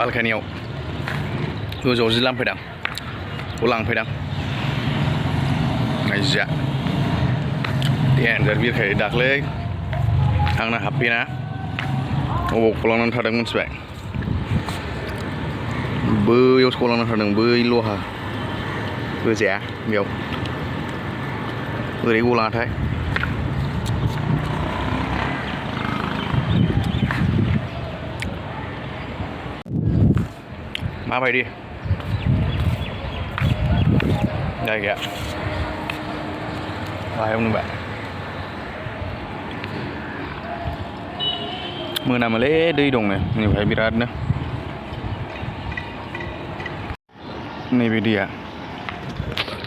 बालकानियाव गोजौआव जि लांफैदां बेखौ लांफैदां नायजा देन्जार बिरखायो दाख्लै आंना हाबफैना अबाव गलांनानै थादों मिथिबाय बैयाव गलांनानै थादों बै लहा गोजाया बेयाव ओरै गलाङाथाय माबायदि जायगाया बाहायाव नुबाय मोनामोलै दै दंनो नैबेहाय बिरादनो नैबे दैया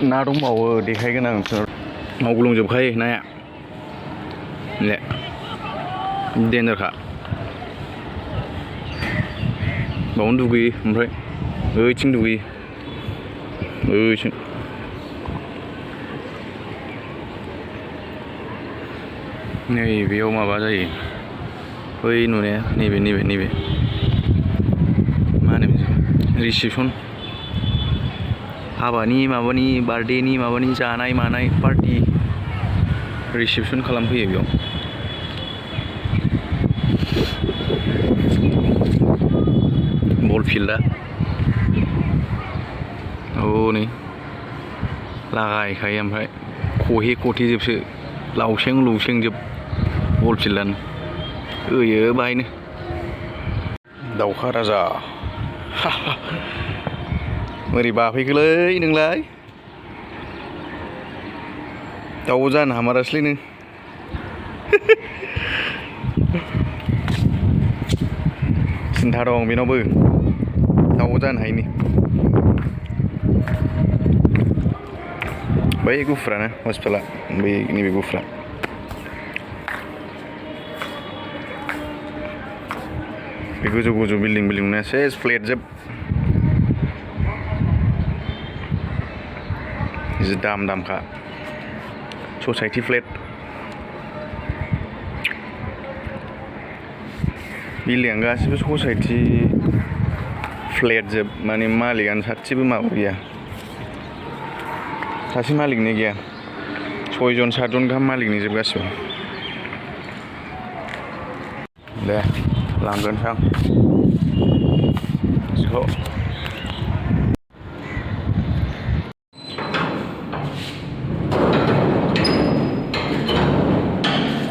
ना दंबावो देखायगोन आं नोंसोर मावग्लुंजोबखायो नाया ले देन्जारखा बावनो दुगैयो ओमफ्राय ओइथिं दुगैयो ओइथिं नैबेयाव माबा जायो बै नुनाया नैबे मा होनो रिसेपसन हाबानि माबानि बार्थडेनि माबानि जानाय मानाय पार्टि रिसेपसन खालामफैयो बेयाव बल फिल्डआ औ नै लागायखायो ओमफ्राय खथे-खथेजोबसो लावसें जोब बल फिल्डआनो होयो बाहायनो दाउखा राजा बोरै बाफैखोलै नोंलाय दाउबो जानो हामारासैलै नों सिन्था दं बेनावबो दाउबो जानो हायोनि बै गुफुरानो हस्पिटाला बै नैबे गुफुरा बे गोजौ बिल्डिं नुनाया सेस फ्लेट जोब जि दामखा ससाइटि फ्लेट बिल्डिंआ गासिबो ससाइटि फ्लेट जोब माने मालिकानो सासेबो माबा गैया सासे मालिकनि गैया 6 7 जन गाहाम मालिकनि जोब गासिबो दे लांगोनसै आं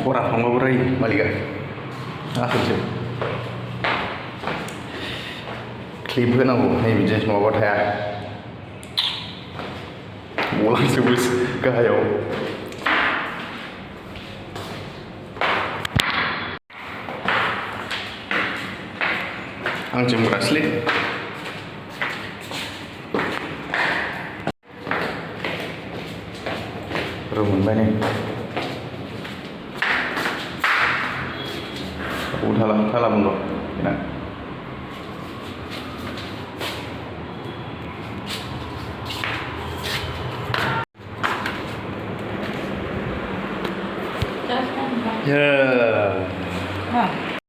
खरा थांबाबो रायो मालिकआ आसलसो क्लिप होनांगौ नैबिदि नङाबा थाया गलांजोबो गाहायाव आं जोमग्रासोलै रुम मोनबाय नै थाला बन्द बेना